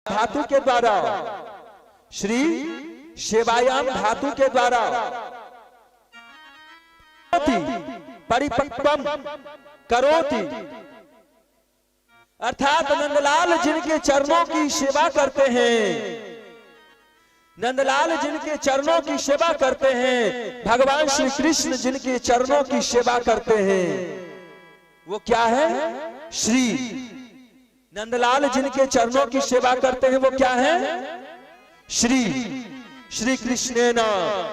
धातु के द्वारा, श्री सेवायाम धातु के द्वारा परिपक्वम करोति, अर्थात नंदलाल जिनके चरणों की सेवा करते हैं, नंदलाल जिनके चरणों की सेवा करते हैं, भगवान श्री कृष्ण जिनके चरणों की सेवा करते हैं, वो क्या है? श्री। नंदलाल जिनके चरणों की सेवा करते हैं वो क्या है? श्री। श्री कृष्णेन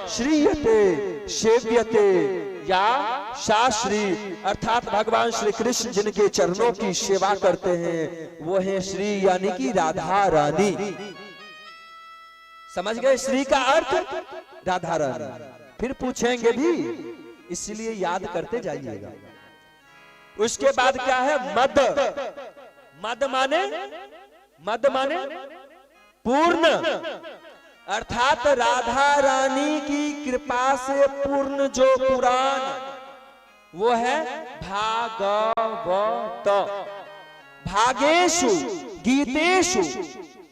श्रीयते सेव्यते या शाश्री, अर्थात भगवान श्री कृष्ण जिनके चरणों की सेवा करते हैं वो है श्री, यानी कि राधा रानी। समझ गए? श्री का अर्थ राधा रानी। फिर पूछेंगे भी, इसलिए याद करते जाइएगा। उसके बाद क्या है? मद। मद माने, मद माने पूर्ण, अर्थात राधा रानी की कृपा से पूर्ण जो पुराण वो है भागवत। भागेषु गीतेषु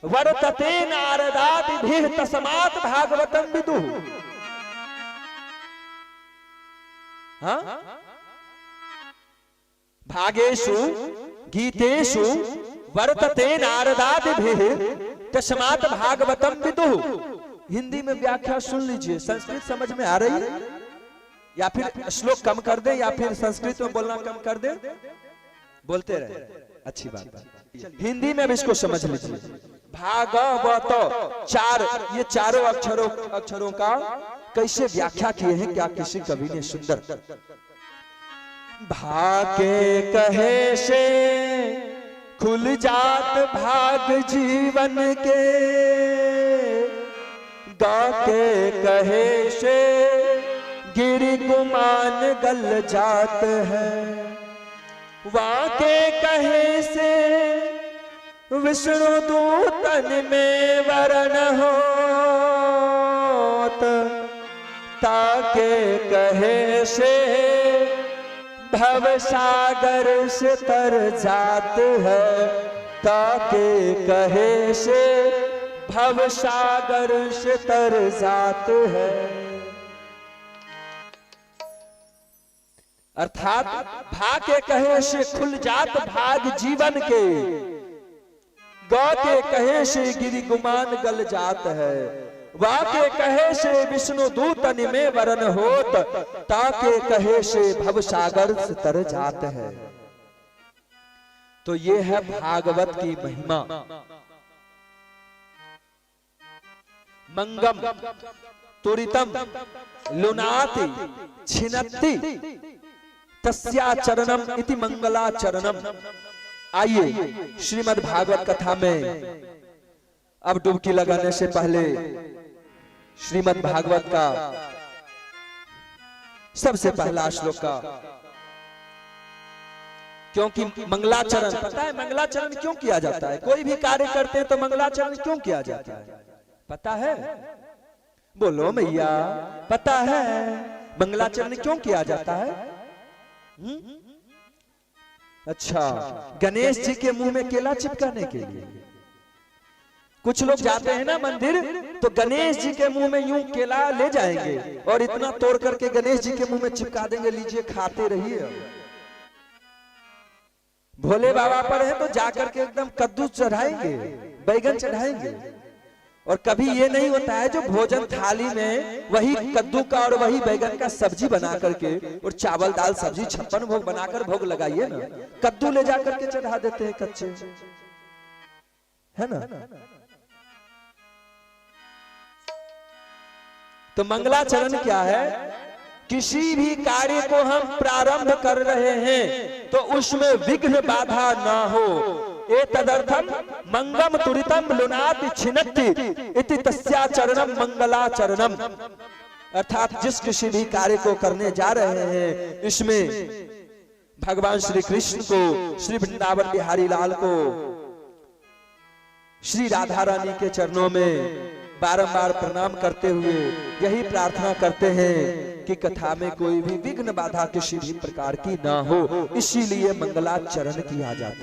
वर्तते नारदादिभिः तस्मात् भागवतं विदुः। हाँ? भागेषु गीतेषु वर्तते नारदादिभिः तस्मात् भागवतं विदुः। हिंदी में व्याख्या सुन लीजिए। संस्कृत समझ में आ रही है? या फिर श्लोक कम कर दे, या फिर संस्कृत में बोलना कम कर दे? बोलते रहे, अच्छी बात है। हिंदी में भी इसको समझ लीजिए। भागवत, ये चारों अक्षरों का कैसे व्याख्या किए हैं क्या किसी कवि ने? सुंदर। भागे कहे से खुल जात भाग जीवन के, गा के कहे से गिरि गुमान गल जात है, वाके कहे से विष्णु दूतन में वरण होत, ताके कहे से भव सागर से तर जात है, ताके कहे से भव सागर से तर जात है। अर्थात भा के कहे से खुल जात भाग जीवन के, गा के कहे से गिरि गुमान गल जात है, वा के कहे से विष्णु दूतन में वरण होत, ताके कहे से भव सागर से तर जात है। तो ये है भागवत की महिमा। मंगम तुरितम लुनाति छिनत्ति तस्या चरणम इति मंगला चरणम। आइए श्रीमद् भागवत कथा में अब डुबकी लगाने से पहले श्रीमद् भागवत का सबसे पहला श्लोक का, क्योंकि मंगलाचरण, पता है मंगलाचरण क्यों किया जाता है? कोई भी कार्य करते हैं तो मंगलाचरण क्यों किया जाता है? पता है? बोलो मैया, पता है मंगलाचरण क्यों किया जाता है? अच्छा, गणेश जी के मुंह में केला चिपकाने के लिए। कुछ लोग जाते हैं ना मंदिर, तो गणेश जी के मुंह में यूं केला ले जाएंगे और इतना तोड़ करके गणेश जी के मुंह में चिपका देंगे, लीजिए खाते रहिए। भोले बाबा पर है तो जाकर के एकदम कद्दू चढ़ाएंगे, बैगन चढ़ाएंगे। और कभी ये नहीं होता है जो भोजन थाली में वही कद्दू का और वही बैगन का सब्जी बना करके और चावल दाल सब्जी 56 भोग बनाकर भोग लगाइए ना, कद्दू ले जाकर के चढ़ा देते हैं कच्चे, है ना? तो मंगलाचरण क्या है? किसी भी कार्य को हम प्रारंभ कर रहे हैं तो उसमें विघ्न बाधा ना हो, एतदर्थम मंगम तुरितम लुनाति छिनत्ति इति तस्या चरणम मंगलाचरणम। अर्थात जिस किसी भी कार्य को करने जा रहे हैं इसमें भगवान श्री कृष्ण को, श्री वृंदावन बिहारी लाल को, श्री राधा रानी के चरणों में बारंबार प्रणाम करते हुए यही प्रार्थना करते हैं कि कथा में कोई भी विघ्न बाधा किसी भी प्रकार की ना हो, इसीलिए मंगलाचरण किया जाता है।